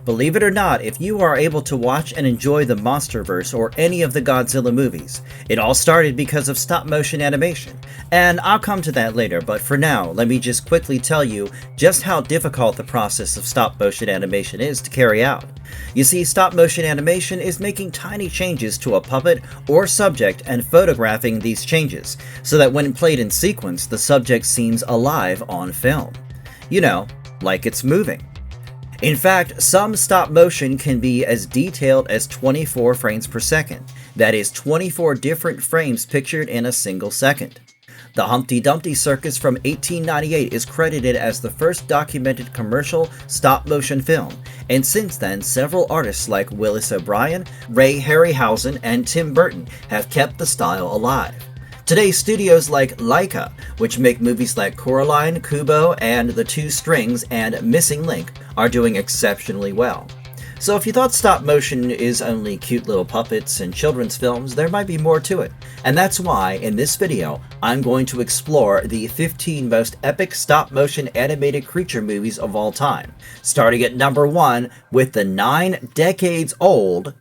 Believe it or not, if you are able to watch and enjoy the Monsterverse or any of the Godzilla movies, it all started because of stop-motion animation. And I'll come to that later, but for now, let me just quickly tell you just how difficult the process of stop-motion animation is to carry out. You see, stop-motion animation is making tiny changes to a puppet or subject and photographing these changes, so that when played in sequence, the subject seems alive on film. You know, like it's moving. In fact, some stop motion can be as detailed as 24 frames per second. That is 24 different frames pictured in a single second. The Humpty Dumpty Circus from 1898 is credited as the first documented commercial stop-motion film, and since then several artists like Willis O'Brien, Ray Harryhausen, and Tim Burton have kept the style alive. Today, studios like Laika, which make movies like Coraline, Kubo, and The Two Strings and Missing Link, are doing exceptionally well. So if you thought stop motion is only cute little puppets and children's films, there might be more to it. And that's why, in this video, I'm going to explore the 15 most epic stop motion animated creature movies of all time, starting at number 1 with the 9 decades old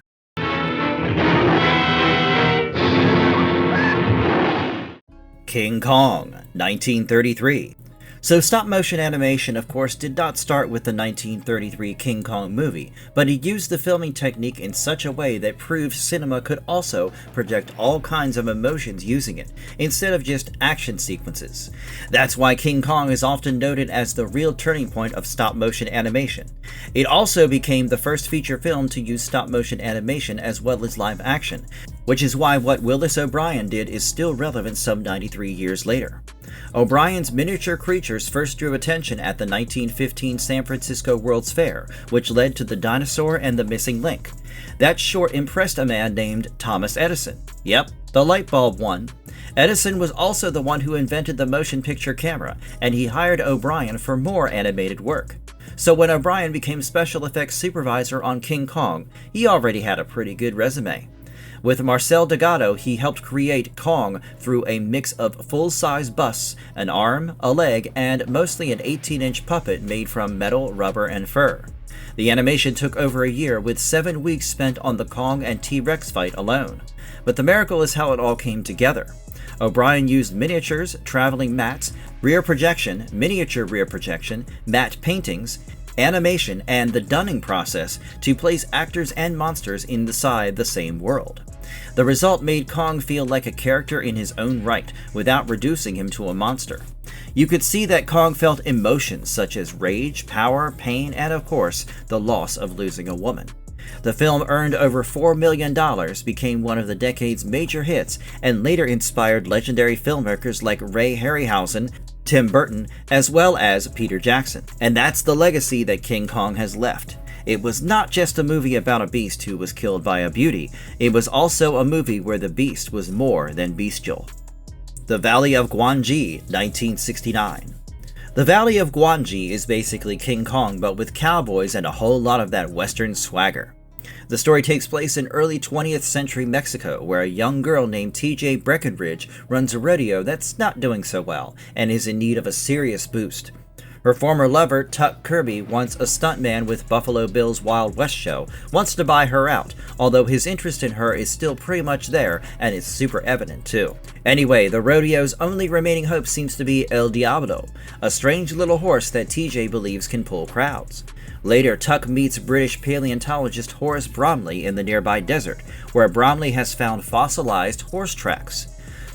King Kong, 1933. So stop-motion animation, of course, did not start with the 1933 King Kong movie, but it used the filming technique in such a way that proved cinema could also project all kinds of emotions using it, instead of just action sequences. That's why King Kong is often noted as the real turning point of stop-motion animation. It also became the first feature film to use stop-motion animation as well as live action, which is why what Willis O'Brien did is still relevant some 93 years later. O'Brien's miniature creatures first drew attention at the 1915 San Francisco World's Fair, which led to The Dinosaur and The Missing Link. That short impressed a man named Thomas Edison. Yep, the light bulb one. Edison was also the one who invented the motion picture camera, and he hired O'Brien for more animated work. So when O'Brien became special effects supervisor on King Kong, he already had a pretty good resume. With Marcel Delgado, he helped create Kong through a mix of full-size busts, an arm, a leg, and mostly an 18-inch puppet made from metal, rubber, and fur. The animation took over a year, with 7 weeks spent on the Kong and T-Rex fight alone. But the miracle is how it all came together. O'Brien used miniatures, traveling mats, rear projection, miniature rear projection, matte paintings, animation, and the dunning process to place actors and monsters inside the same world. The result made Kong feel like a character in his own right, without reducing him to a monster. You could see that Kong felt emotions such as rage, power, pain, and of course, the loss of losing a woman. The film earned over $4 million, became one of the decade's major hits, and later inspired legendary filmmakers like Ray Harryhausen, Tim Burton, as well as Peter Jackson. And that's the legacy that King Kong has left. It was not just a movie about a beast who was killed by a beauty, it was also a movie where the beast was more than bestial. The Valley of Gwangi, 1969. The Valley of Gwangi is basically King Kong but with cowboys and a whole lot of that western swagger. The story takes place in early 20th century Mexico, where a young girl named T.J. Breckenridge runs a rodeo that's not doing so well, and is in need of a serious boost. Her former lover, Tuck Kirby, once a stuntman with Buffalo Bill's Wild West show, wants to buy her out, although his interest in her is still pretty much there, and it's super evident too. Anyway, the rodeo's only remaining hope seems to be El Diablo, a strange little horse that TJ believes can pull crowds. Later, Tuck meets British paleontologist Horace Bromley in the nearby desert, where Bromley has found fossilized horse tracks.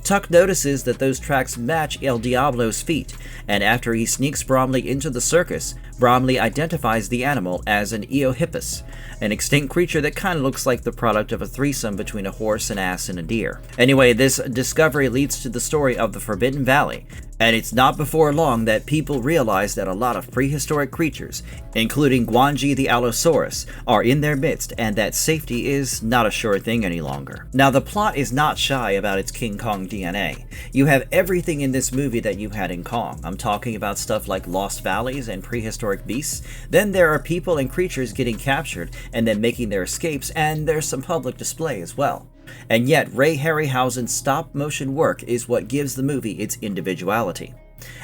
Tuck notices that those tracks match El Diablo's feet, and after he sneaks Bromley into the circus, Bromley identifies the animal as an Eohippus, an extinct creature that kind of looks like the product of a threesome between a horse, an ass, and a deer. Anyway, this discovery leads to the story of the Forbidden Valley, and it's not before long that people realize that a lot of prehistoric creatures, including Gwangi the Allosaurus, are in their midst, and that safety is not a sure thing any longer. Now, the plot is not shy about its King Kong DNA. You have everything in this movie that you had in Kong. I'm talking about stuff like lost valleys and prehistoric beasts. Then there are people and creatures getting captured and then making their escapes, and there's some public display as well. And yet, Ray Harryhausen's stop-motion work is what gives the movie its individuality.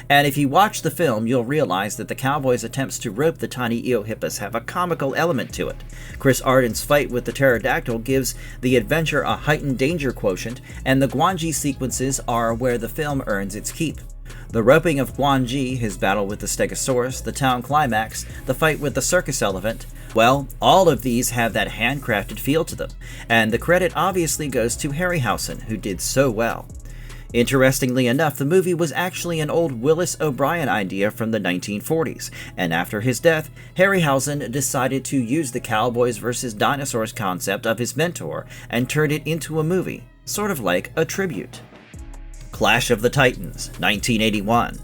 And if you watch the film, you'll realize that the cowboys' attempts to rope the tiny eohippus have a comical element to it. Chris Arden's fight with the pterodactyl gives the adventure a heightened danger quotient, and the Gwangi sequences are where the film earns its keep. The roping of Gwangi, his battle with the Stegosaurus, the town climax, the fight with the circus elephant, well, all of these have that handcrafted feel to them, and the credit obviously goes to Harryhausen, who did so well. Interestingly enough, the movie was actually an old Willis O'Brien idea from the 1940s, and after his death, Harryhausen decided to use the cowboys versus dinosaurs concept of his mentor and turn it into a movie, sort of like a tribute. Clash of the Titans, 1981.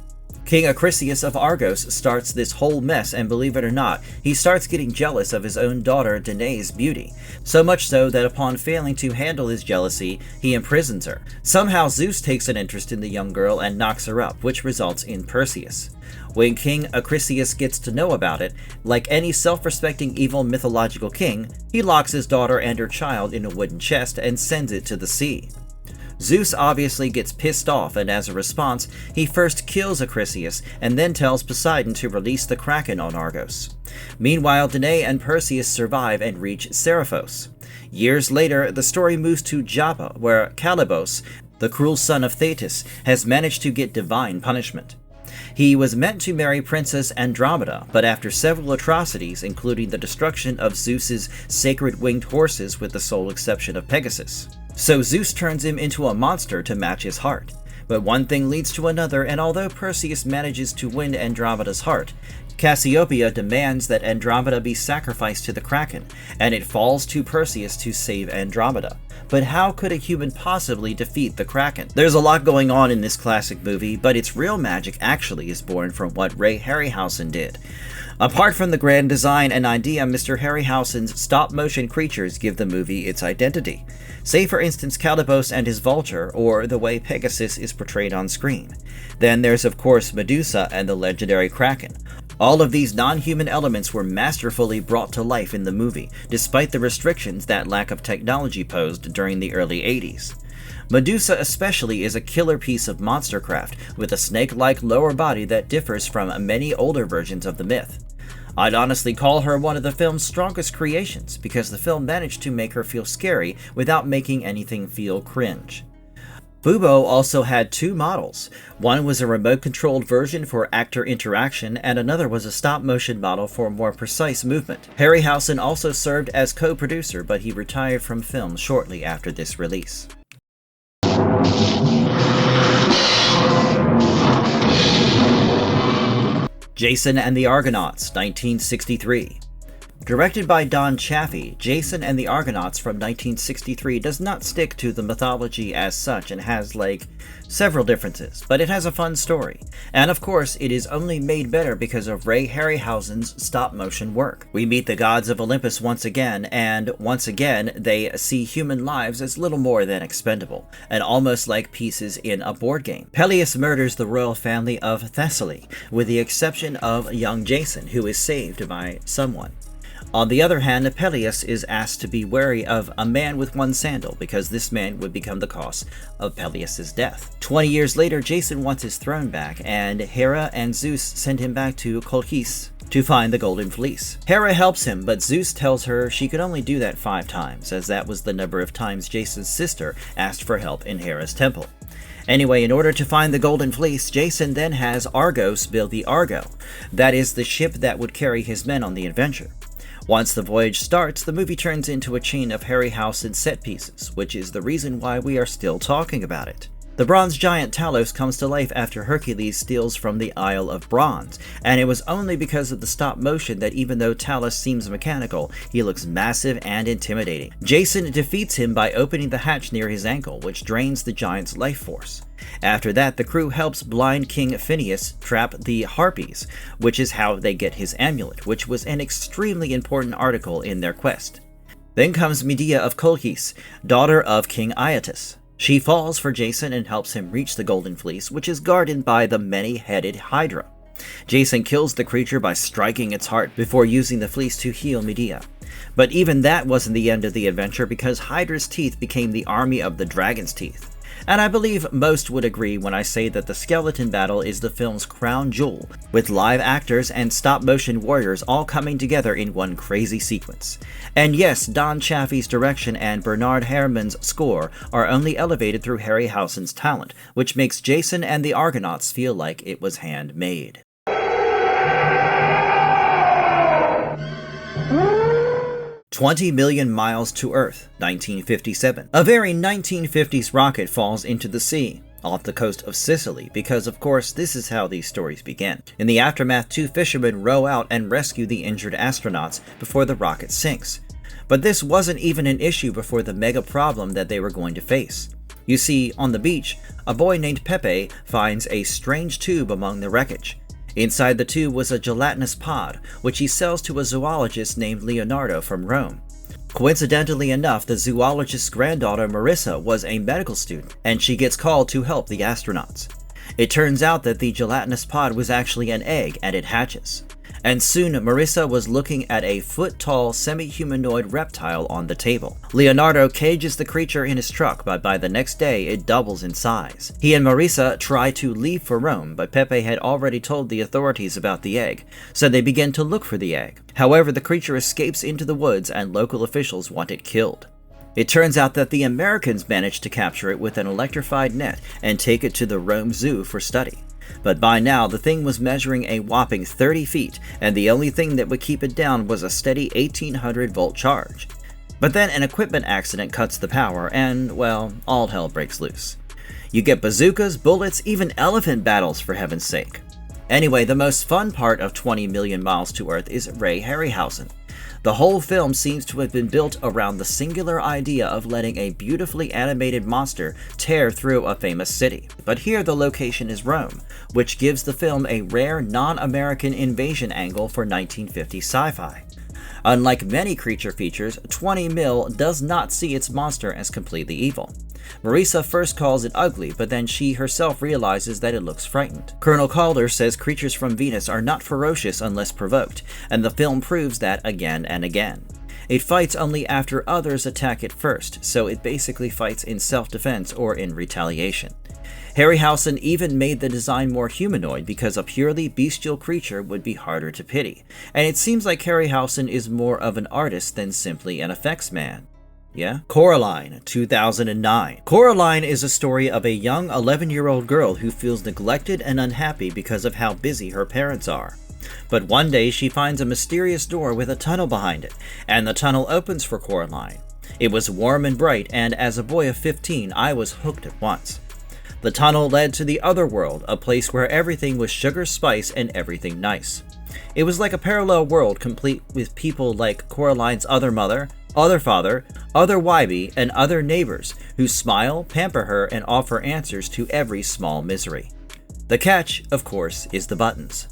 King Acrisius of Argos starts this whole mess, and believe it or not, he starts getting jealous of his own daughter Danae's beauty, so much so that upon failing to handle his jealousy, he imprisons her. Somehow Zeus takes an interest in the young girl and knocks her up, which results in Perseus. When King Acrisius gets to know about it, like any self-respecting evil mythological king, he locks his daughter and her child in a wooden chest and sends it to the sea. Zeus obviously gets pissed off, and as a response, he first kills Acrisius and then tells Poseidon to release the Kraken on Argos. Meanwhile, Danae and Perseus survive and reach Seriphos. Years later, the story moves to Joppa, where Calibos, the cruel son of Thetis, has managed to get divine punishment. He was meant to marry Princess Andromeda, but after several atrocities, including the destruction of Zeus's sacred winged horses with the sole exception of Pegasus, so Zeus turns him into a monster to match his heart. But one thing leads to another, and although Perseus manages to win Andromeda's heart, Cassiopeia demands that Andromeda be sacrificed to the Kraken, and it falls to Perseus to save Andromeda. But how could a human possibly defeat the Kraken? There's a lot going on in this classic movie, but its real magic actually is born from what Ray Harryhausen did. Apart from the grand design and idea, Mr. Harryhausen's stop-motion creatures give the movie its identity. Say for instance Calibos and his vulture, or the way Pegasus is portrayed on screen. Then there's of course Medusa and the legendary Kraken. All of these non-human elements were masterfully brought to life in the movie, despite the restrictions that lack of technology posed during the early 80s. Medusa especially is a killer piece of monstercraft, with a snake-like lower body that differs from many older versions of the myth. I'd honestly call her one of the film's strongest creations, because the film managed to make her feel scary without making anything feel cringe. Kubo also had two models. One was a remote-controlled version for actor interaction, and another was a stop-motion model for more precise movement. Harryhausen also served as co-producer, but he retired from film shortly after this release. Jason and the Argonauts, 1963. Directed by Don Chaffee, Jason and the Argonauts from 1963 does not stick to the mythology as such and has, several differences, but it has a fun story. And of course, it is only made better because of Ray Harryhausen's stop-motion work. We meet the gods of Olympus once again, and once again, they see human lives as little more than expendable, and almost like pieces in a board game. Peleus murders the royal family of Thessaly, with the exception of young Jason, who is saved by someone. On the other hand, Peleus is asked to be wary of a man with one sandal, because this man would become the cause of Peleus' death. 20 years later, Jason wants his throne back, and Hera and Zeus send him back to Kolchis to find the Golden Fleece. Hera helps him, but Zeus tells her she could only do that 5 times, as that was the number of times Jason's sister asked for help in Hera's temple. Anyway, in order to find the Golden Fleece, Jason then has Argos build the Argo. That is the ship that would carry his men on the adventure. Once the voyage starts, the movie turns into a chain of Harryhausen set pieces, which is the reason why we are still talking about it. The bronze giant Talos comes to life after Hercules steals from the Isle of Bronze, and it was only because of the stop motion that even though Talos seems mechanical, he looks massive and intimidating. Jason defeats him by opening the hatch near his ankle, which drains the giant's life force. After that, the crew helps blind King Phineas trap the Harpies, which is how they get his amulet, which was an extremely important article in their quest. Then comes Medea of Kolchis, daughter of King Aiatus. She falls for Jason and helps him reach the Golden Fleece, which is guarded by the many-headed Hydra. Jason kills the creature by striking its heart before using the fleece to heal Medea. But even that wasn't the end of the adventure, because Hydra's teeth became the army of the dragon's teeth. And I believe most would agree when I say that the skeleton battle is the film's crown jewel, with live actors and stop-motion warriors all coming together in one crazy sequence. And yes, Don Chaffee's direction and Bernard Herrmann's score are only elevated through Harryhausen's talent, which makes Jason and the Argonauts feel like it was handmade. "20 Million Miles to Earth", 1957. A very 1950s rocket falls into the sea, off the coast of Sicily, because of course this is how these stories begin. In the aftermath, two fishermen row out and rescue the injured astronauts before the rocket sinks. But this wasn't even an issue before the mega problem that they were going to face. You see, on the beach, a boy named Pepe finds a strange tube among the wreckage. Inside the tube was a gelatinous pod, which he sells to a zoologist named Leonardo from Rome. Coincidentally enough, the zoologist's granddaughter Marissa was a medical student, and she gets called to help the astronauts. It turns out that the gelatinous pod was actually an egg, and it hatches. And soon Marissa was looking at a foot-tall semi-humanoid reptile on the table. Leonardo cages the creature in his truck, but by the next day it doubles in size. He and Marissa try to leave for Rome, but Pepe had already told the authorities about the egg, so they begin to look for the egg. However, the creature escapes into the woods and local officials want it killed. It turns out that the Americans managed to capture it with an electrified net and take it to the Rome Zoo for study. But by now, the thing was measuring a whopping 30 feet, and the only thing that would keep it down was a steady 1800-volt charge. But then an equipment accident cuts the power, and, well, all hell breaks loose. You get bazookas, bullets, even elephant battles, for heaven's sake. Anyway, the most fun part of 20 Million Miles to Earth is Ray Harryhausen. The whole film seems to have been built around the singular idea of letting a beautifully animated monster tear through a famous city. But here the location is Rome, which gives the film a rare non-American invasion angle for 1950s sci-fi. Unlike many creature features, 20 Mil does not see its monster as completely evil. Marissa first calls it ugly, but then she herself realizes that it looks frightened. Colonel Calder says creatures from Venus are not ferocious unless provoked, and the film proves that again and again. It fights only after others attack it first, so it basically fights in self-defense or in retaliation. Harryhausen even made the design more humanoid because a purely bestial creature would be harder to pity, and it seems like Harryhausen is more of an artist than simply an effects man. Yeah? Coraline, 2009. Coraline is a story of a young 11-year-old girl who feels neglected and unhappy because of how busy her parents are. But one day she finds a mysterious door with a tunnel behind it, and the tunnel opens for Coraline. It was warm and bright, and as a boy of 15, I was hooked at once. The tunnel led to the other world, a place where everything was sugar spice and everything nice. It was like a parallel world complete with people like Coraline's other mother, other father, other Wybie, and other neighbors who smile, pamper her, and offer answers to every small misery. The catch, of course, is the buttons.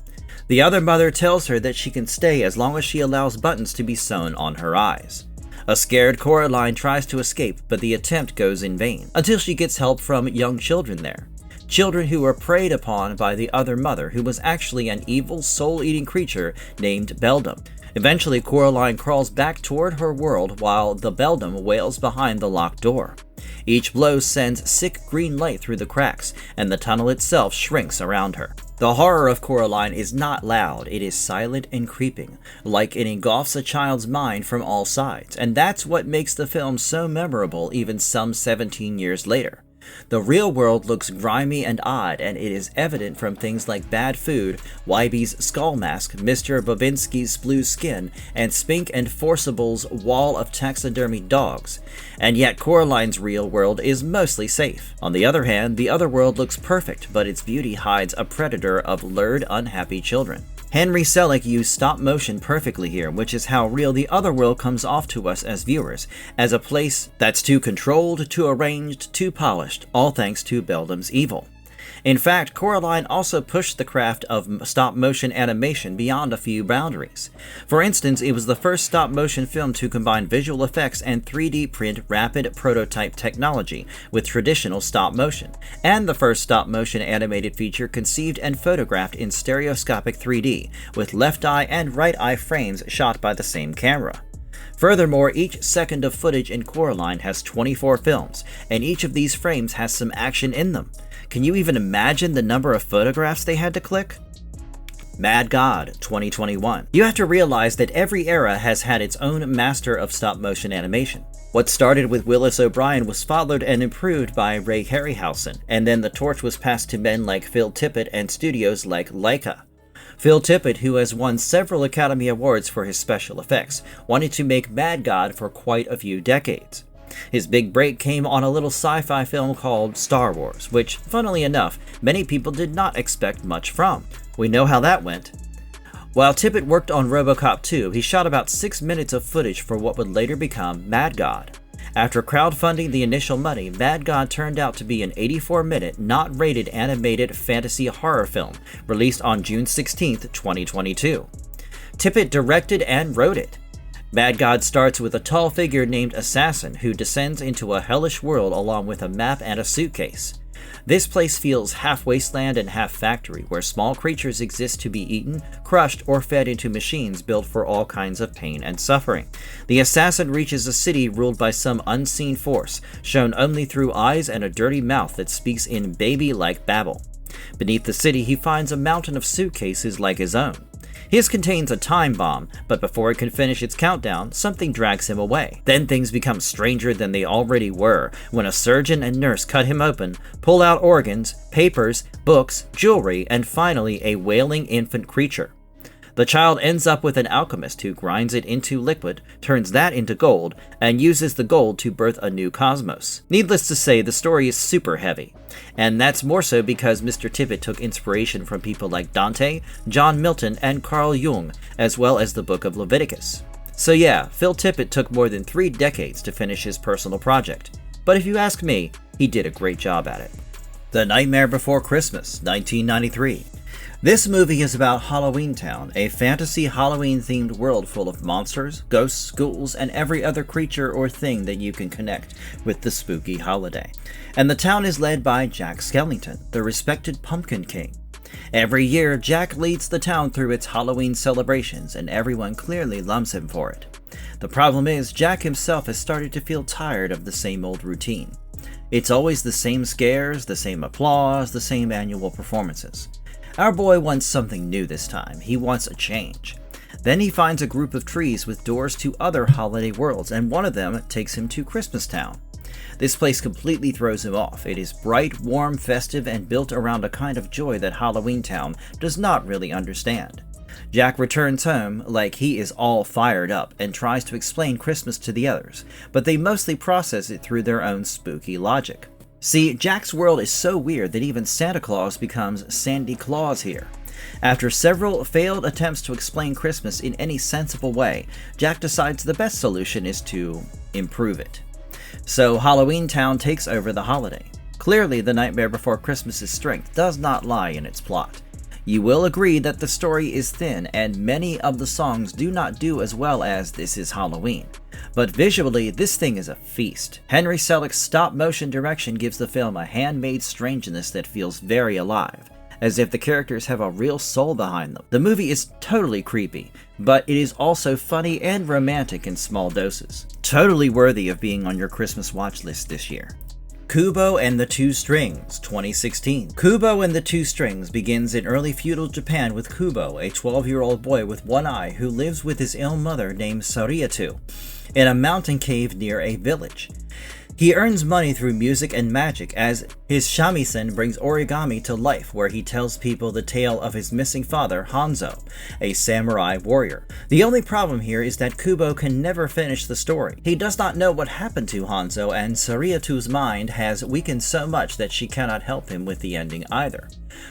The other mother tells her that she can stay as long as she allows buttons to be sewn on her eyes. A scared Coraline tries to escape, but the attempt goes in vain, until she gets help from young children there. Children who were preyed upon by the other mother, who was actually an evil, soul-eating creature named Beldam. Eventually, Coraline crawls back toward her world while the Beldam wails behind the locked door. Each blow sends sick green light through the cracks, and the tunnel itself shrinks around her. The horror of Coraline is not loud, it is silent and creeping, like it engulfs a child's mind from all sides, and that's what makes the film so memorable even some 17 years later. The real world looks grimy and odd, and it is evident from things like bad food, Wybie's skull mask, Mr. Babinski's blue skin, and Spink and Forcible's wall of taxidermied dogs. And yet Coraline's real world is mostly safe. On the other hand, the other world looks perfect, but its beauty hides a predator of lured, unhappy children. Henry Selick used stop motion perfectly here, which is how real the other world comes off to us as viewers, as a place that's too controlled, too arranged, too polished, all thanks to Beldam's evil. In fact, Coraline also pushed the craft of stop-motion animation beyond a few boundaries. For instance, it was the first stop-motion film to combine visual effects and 3D print rapid prototype technology with traditional stop-motion, and the first stop-motion animated feature conceived and photographed in stereoscopic 3D, with left eye and right eye frames shot by the same camera. Furthermore, each second of footage in Coraline has 24 films, and each of these frames has some action in them. Can you even imagine the number of photographs they had to click? Mad God, 2021. You have to realize that every era has had its own master of stop-motion animation. What started with Willis O'Brien was followed and improved by Ray Harryhausen, and then the torch was passed to men like Phil Tippett and studios like Laika. Phil Tippett, who has won several Academy Awards for his special effects, wanted to make Mad God for quite a few decades. His big break came on a little sci-fi film called Star Wars, which, funnily enough, many people did not expect much from. We know how that went. While Tippett worked on RoboCop 2, he shot about 6 minutes of footage for what would later become Mad God. After crowdfunding the initial money, Mad God turned out to be an 84-minute, not-rated animated fantasy horror film, released on June 16, 2022. Tippett directed and wrote it. Mad God starts with a tall figure named Assassin who descends into a hellish world along with a map and a suitcase. This place feels half wasteland and half factory, where small creatures exist to be eaten, crushed, or fed into machines built for all kinds of pain and suffering. The assassin reaches a city ruled by some unseen force, shown only through eyes and a dirty mouth that speaks in baby-like babble. Beneath the city, he finds a mountain of suitcases like his own. His contains a time bomb, but before it can finish its countdown, something drags him away. Then things become stranger than they already were, when a surgeon and nurse cut him open, pull out organs, papers, books, jewelry, and finally a wailing infant creature. The child ends up with an alchemist who grinds it into liquid, turns that into gold, and uses the gold to birth a new cosmos. Needless to say, the story is super heavy. And that's more so because Mr. Tippett took inspiration from people like Dante, John Milton, and Carl Jung, as well as the Book of Leviticus. So yeah, Phil Tippett took more than 3 decades to finish his personal project. But if you ask me, he did a great job at it. The Nightmare Before Christmas, 1993. This movie is about Halloween Town, a fantasy Halloween-themed world full of monsters, ghosts, ghouls, and every other creature or thing that you can connect with the spooky holiday. And the town is led by Jack Skellington, the respected Pumpkin King. Every year, Jack leads the town through its Halloween celebrations, and everyone clearly loves him for it. The problem is, Jack himself has started to feel tired of the same old routine. It's always the same scares, the same applause, the same annual performances. Our boy wants something new this time. He wants a change. Then he finds a group of trees with doors to other holiday worlds, and one of them takes him to Christmas Town. This place completely throws him off. It is bright, warm, festive, and built around a kind of joy that Halloween Town does not really understand. Jack returns home like he is all fired up and tries to explain Christmas to the others, but they mostly process it through their own spooky logic. See, Jack's world is so weird that even Santa Claus becomes Sandy Claus here. After several failed attempts to explain Christmas in any sensible way, Jack decides the best solution is to improve it. So Halloween Town takes over the holiday. Clearly, The Nightmare Before Christmas's strength does not lie in its plot. You will agree that the story is thin, and many of the songs do not do as well as This Is Halloween. But visually, this thing is a feast. Henry Selick's stop-motion direction gives the film a handmade strangeness that feels very alive, as if the characters have a real soul behind them. The movie is totally creepy, but it is also funny and romantic in small doses. Totally worthy of being on your Christmas watch list this year. Kubo and the Two Strings, 2016. Kubo and the Two Strings begins in early feudal Japan with Kubo, a 12-year-old boy with one eye who lives with his ill mother named Sariatu in a mountain cave near a village. He earns money through music and magic as his shamisen brings origami to life, where he tells people the tale of his missing father, Hanzo, a samurai warrior. The only problem here is that Kubo can never finish the story. He does not know what happened to Hanzo, and Sariatu's mind has weakened so much that she cannot help him with the ending either.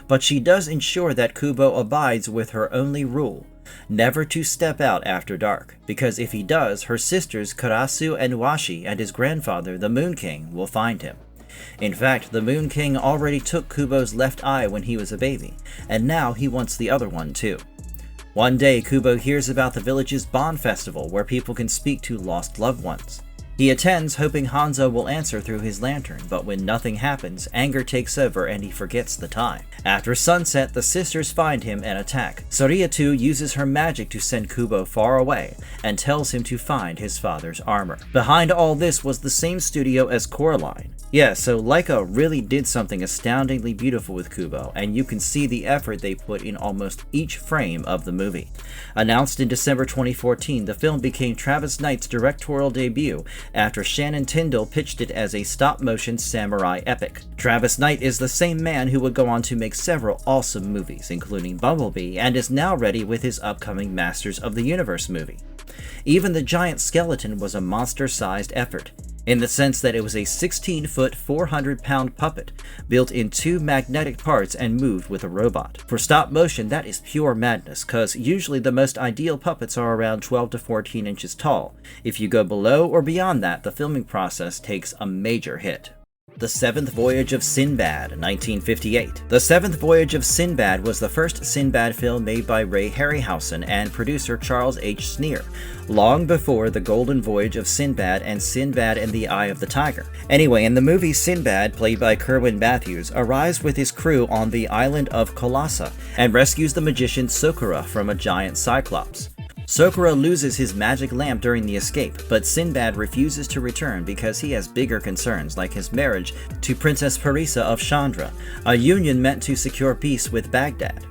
But she does ensure that Kubo abides with her only rule: never to step out after dark, because if he does, her sisters Karasu and Washi and his grandfather, the Moon King, will find him. In fact, the Moon King already took Kubo's left eye when he was a baby, and now he wants the other one too. One day, Kubo hears about the village's Bon Festival, where people can speak to lost loved ones. He attends, hoping Hanzo will answer through his lantern, but when nothing happens, anger takes over and he forgets the time. After sunset, the sisters find him and attack. Soria too uses her magic to send Kubo far away, and tells him to find his father's armor. Behind all this was the same studio as Coraline. Yeah, so Laika really did something astoundingly beautiful with Kubo, and you can see the effort they put in almost each frame of the movie. Announced in December 2014, the film became Travis Knight's directorial debut after Shannon Tyndall pitched it as a stop-motion samurai epic. Travis Knight is the same man who would go on to make several awesome movies, including Bumblebee, and is now ready with his upcoming Masters of the Universe movie. Even the giant skeleton was a monster-sized effort, in the sense that it was a 16-foot, 400-pound puppet, built in 2 magnetic parts and moved with a robot. For stop motion, that is pure madness, cause usually the most ideal puppets are around 12 to 14 inches tall. If you go below or beyond that, the filming process takes a major hit. The Seventh Voyage of Sinbad, 1958. The Seventh Voyage of Sinbad was the first Sinbad film made by Ray Harryhausen and producer Charles H. Sneer, long before The Golden Voyage of Sinbad and Sinbad and the Eye of the Tiger. Anyway, in the movie, Sinbad, played by Kerwin Matthews, arrives with his crew on the island of Colassa and rescues the magician Socorro from a giant cyclops. Socorro loses his magic lamp during the escape, but Sinbad refuses to return because he has bigger concerns, like his marriage to Princess Parisa of Chandra, a union meant to secure peace with Baghdad.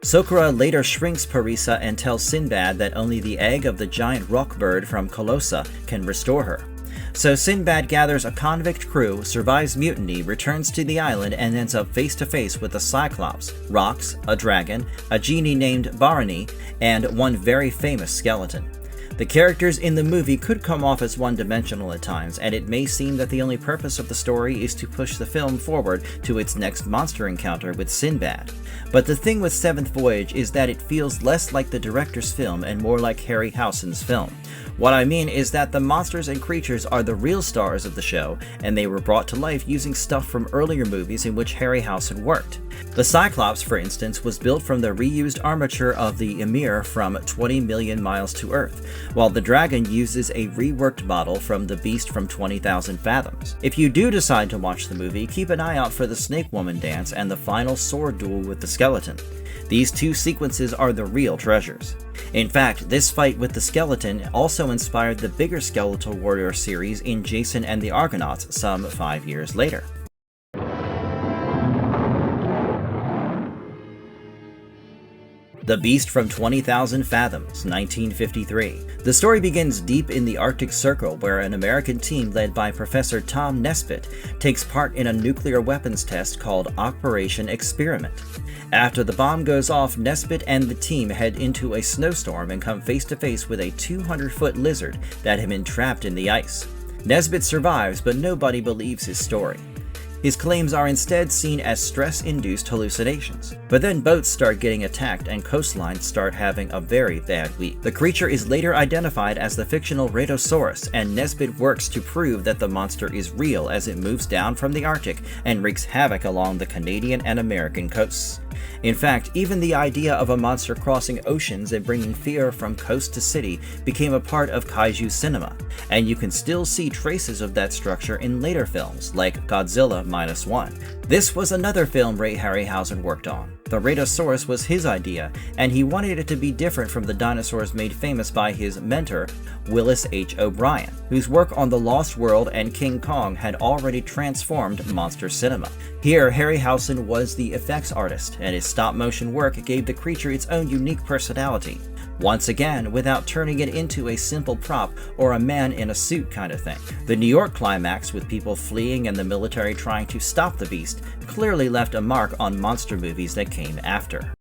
Socorro later shrinks Parisa and tells Sinbad that only the egg of the giant rock bird from Colossa can restore her. So Sinbad gathers a convict crew, survives mutiny, returns to the island, and ends up face to face with a Cyclops, rocks, a dragon, a genie named Barani, and one very famous skeleton. The characters in the movie could come off as one-dimensional at times, and it may seem that the only purpose of the story is to push the film forward to its next monster encounter with Sinbad. But the thing with Seventh Voyage is that it feels less like the director's film and more like Harryhausen's film. What I mean is that the monsters and creatures are the real stars of the show, and they were brought to life using stuff from earlier movies in which Harryhausen worked. The Cyclops, for instance, was built from the reused armature of the Ymir from 20 Million Miles to Earth, while the dragon uses a reworked model from the beast from 20,000 Fathoms. If you do decide to watch the movie, keep an eye out for the Snake Woman dance and the final sword duel with the skeleton. These two sequences are the real treasures. In fact, this fight with the skeleton also inspired the bigger Skeletal Warrior series in Jason and the Argonauts some 5 years later. The Beast from 20,000 Fathoms, 1953. The story begins deep in the Arctic Circle, where an American team led by Professor Tom Nesbitt takes part in a nuclear weapons test called Operation Experiment. After the bomb goes off, Nesbitt and the team head into a snowstorm and come face to face with a 200-foot lizard that had been trapped in the ice. Nesbitt survives, but nobody believes his story. His claims are instead seen as stress-induced hallucinations. But then boats start getting attacked and coastlines start having a very bad week. The creature is later identified as the fictional Rhedosaurus, and Nesbitt works to prove that the monster is real as it moves down from the Arctic and wreaks havoc along the Canadian and American coasts. In fact, even the idea of a monster crossing oceans and bringing fear from coast to city became a part of kaiju cinema, and you can still see traces of that structure in later films, like Godzilla -1. This was another film Ray Harryhausen worked on. The Rhedosaurus was his idea, and he wanted it to be different from the dinosaurs made famous by his mentor, Willis O'Brien, whose work on The Lost World and King Kong had already transformed monster cinema. Here, Harryhausen was the effects artist, and his stop-motion work gave the creature its own unique personality. Once again, without turning it into a simple prop or a man in a suit kind of thing. The New York climax, with people fleeing and the military trying to stop the beast, clearly left a mark on monster movies that came after.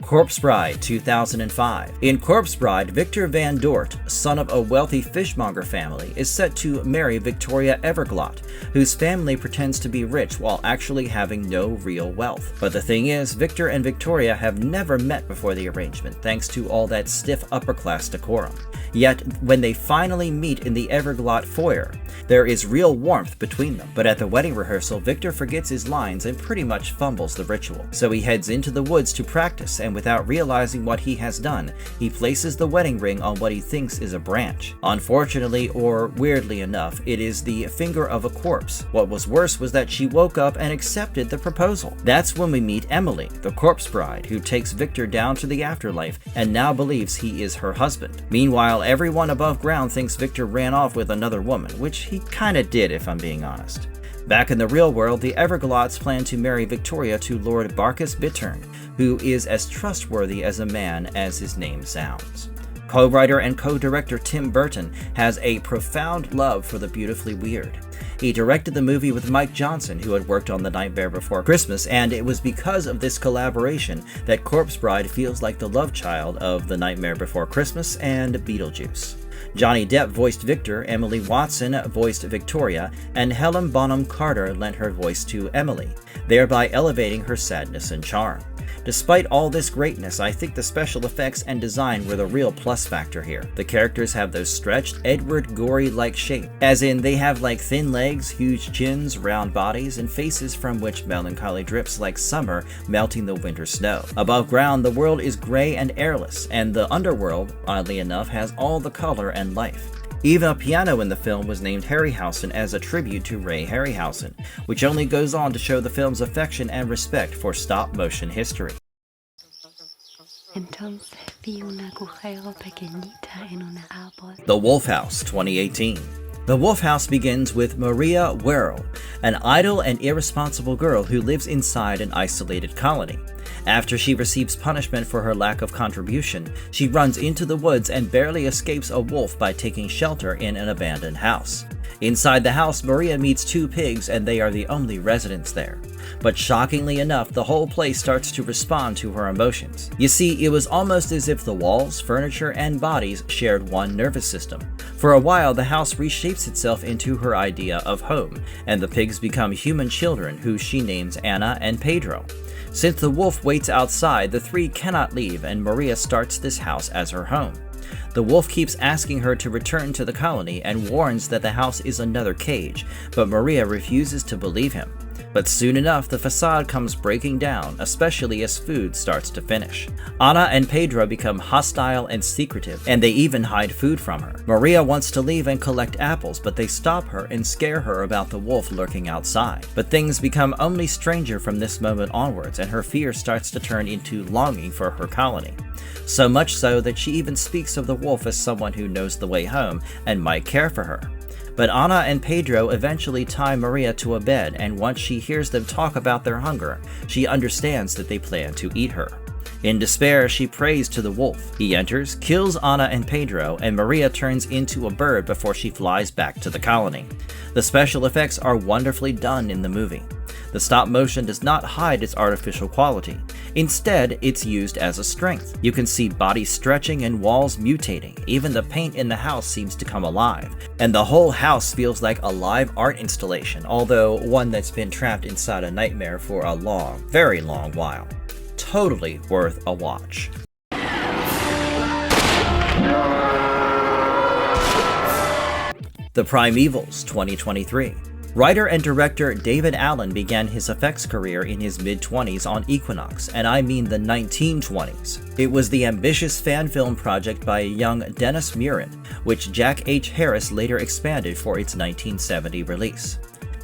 Corpse Bride, 2005. In Corpse Bride, Victor Van Dort, son of a wealthy fishmonger family, is set to marry Victoria Everglot, whose family pretends to be rich while actually having no real wealth. But the thing is, Victor and Victoria have never met before the arrangement, thanks to all that stiff upper-class decorum. Yet, when they finally meet in the Everglot foyer, there is real warmth between them. But at the wedding rehearsal, Victor forgets his lines and pretty much fumbles the ritual. So he heads into the woods to practice, and without realizing what he has done, he places the wedding ring on what he thinks is a branch. Unfortunately, or weirdly enough, it is the finger of a corpse. What was worse was that she woke up and accepted the proposal. That's when we meet Emily, the corpse bride, who takes Victor down to the afterlife and now believes he is her husband. Meanwhile, everyone above ground thinks Victor ran off with another woman, which he kinda did if I'm being honest. Back in the real world, the Everglades plan to marry Victoria to Lord Barkis Bittern, who is as trustworthy as a man as his name sounds. Co-writer and co-director Tim Burton has a profound love for the beautifully weird. He directed the movie with Mike Johnson, who had worked on The Nightmare Before Christmas, and it was because of this collaboration that Corpse Bride feels like the love child of The Nightmare Before Christmas and Beetlejuice. Johnny Depp voiced Victor, Emily Watson voiced Victoria, and Helen Bonham Carter lent her voice to Emily, thereby elevating her sadness and charm. Despite all this greatness, I think the special effects and design were the real plus factor here. The characters have those stretched, Edward Gorey-like shape, as in they have like thin legs, huge chins, round bodies, and faces from which melancholy drips like summer melting the winter snow. Above ground, the world is gray and airless, and the underworld, oddly enough, has all the color and life. Even a piano in the film was named Harryhausen as a tribute to Ray Harryhausen, which only goes on to show the film's affection and respect for stop-motion history. The Wolf House, 2018. The Wolf House begins with Maria Werrell, an idle and irresponsible girl who lives inside an isolated colony. After she receives punishment for her lack of contribution, she runs into the woods and barely escapes a wolf by taking shelter in an abandoned house. Inside the house, Maria meets two pigs and they are the only residents there. But shockingly enough, the whole place starts to respond to her emotions. You see, it was almost as if the walls, furniture, and bodies shared one nervous system. For a while, the house reshapes itself into her idea of home, and the pigs become human children who she names Anna and Pedro. Since the wolf waits outside, the three cannot leave, and Maria starts this house as her home. The wolf keeps asking her to return to the colony and warns that the house is another cage, but Maria refuses to believe him. But soon enough, the facade comes breaking down, especially as food starts to finish. Anna and Pedro become hostile and secretive, and they even hide food from her. Maria wants to leave and collect apples, but they stop her and scare her about the wolf lurking outside. But things become only stranger from this moment onwards, and her fear starts to turn into longing for her colony. So much so that she even speaks of the wolf as someone who knows the way home and might care for her. But Anna and Pedro eventually tie Maria to a bed, and once she hears them talk about their hunger, she understands that they plan to eat her. In despair, she prays to the wolf. He enters, kills Anna and Pedro, and Maria turns into a bird before she flies back to the colony. The special effects are wonderfully done in the movie. The stop motion does not hide its artificial quality. Instead, it's used as a strength. You can see bodies stretching and walls mutating. Even the paint in the house seems to come alive. And the whole house feels like a live art installation, although one that's been trapped inside a nightmare for a long, very long while. Totally worth a watch. The Primevals, 2023. Writer and director David Allen began his effects career in his mid-20s on Equinox, and I mean the 1920s. It was the ambitious fan film project by a young Dennis Murin, which Jack H. Harris later expanded for its 1970 release.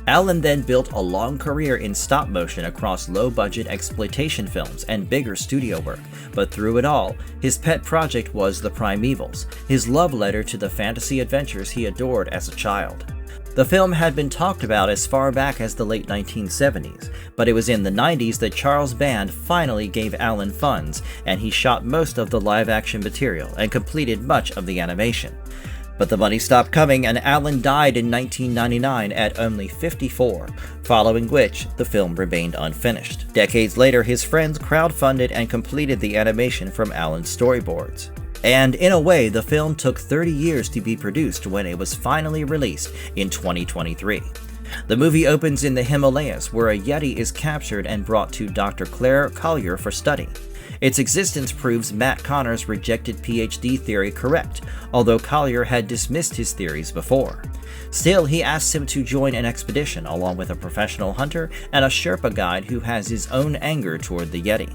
Allen then built a long career in stop motion across low-budget exploitation films and bigger studio work, but through it all, his pet project was The Primevals, his love letter to the fantasy adventures he adored as a child. The film had been talked about as far back as the late 1970s, but it was in the 90s that Charles Band finally gave Allen funds, and he shot most of the live-action material and completed much of the animation. But the money stopped coming, and Allen died in 1999 at only 54, following which the film remained unfinished. Decades later, his friends crowdfunded and completed the animation from Allen's storyboards. And in a way, the film took 30 years to be produced when it was finally released in 2023. The movie opens in the Himalayas, where a Yeti is captured and brought to Dr. Claire Collier for study. Its existence proves Matt Connor's rejected PhD theory correct, although Collier had dismissed his theories before. Still, he asks him to join an expedition along with a professional hunter and a Sherpa guide who has his own anger toward the Yeti.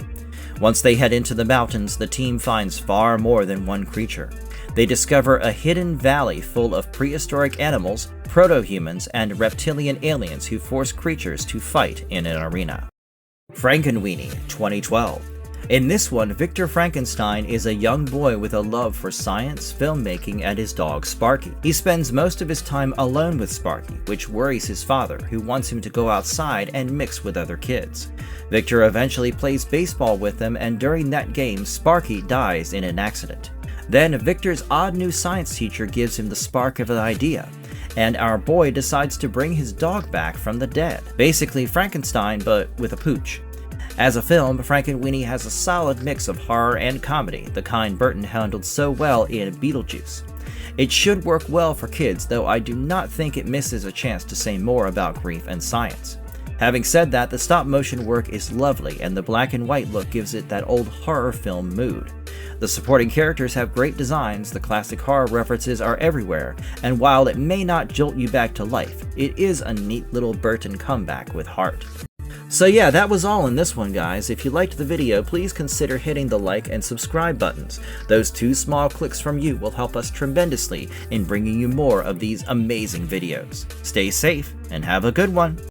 Once they head into the mountains, the team finds far more than one creature. They discover a hidden valley full of prehistoric animals, proto-humans, and reptilian aliens who force creatures to fight in an arena. Frankenweenie, 2012. In this one, Victor Frankenstein is a young boy with a love for science, filmmaking, and his dog Sparky. He spends most of his time alone with Sparky, which worries his father, who wants him to go outside and mix with other kids. Victor eventually plays baseball with them, and during that game, Sparky dies in an accident. Then, Victor's odd new science teacher gives him the spark of an idea, and our boy decides to bring his dog back from the dead. Basically Frankenstein, but with a pooch. As a film, Frankenweenie has a solid mix of horror and comedy, the kind Burton handled so well in Beetlejuice. It should work well for kids, though I do not think it misses a chance to say more about grief and science. Having said that, the stop-motion work is lovely, and the black and white look gives it that old horror film mood. The supporting characters have great designs, the classic horror references are everywhere, and while it may not jolt you back to life, it is a neat little Burton comeback with heart. So yeah, that was all in this one, guys. If you liked the video, please consider hitting the like and subscribe buttons. Those 2 small clicks from you will help us tremendously in bringing you more of these amazing videos. Stay safe and have a good one!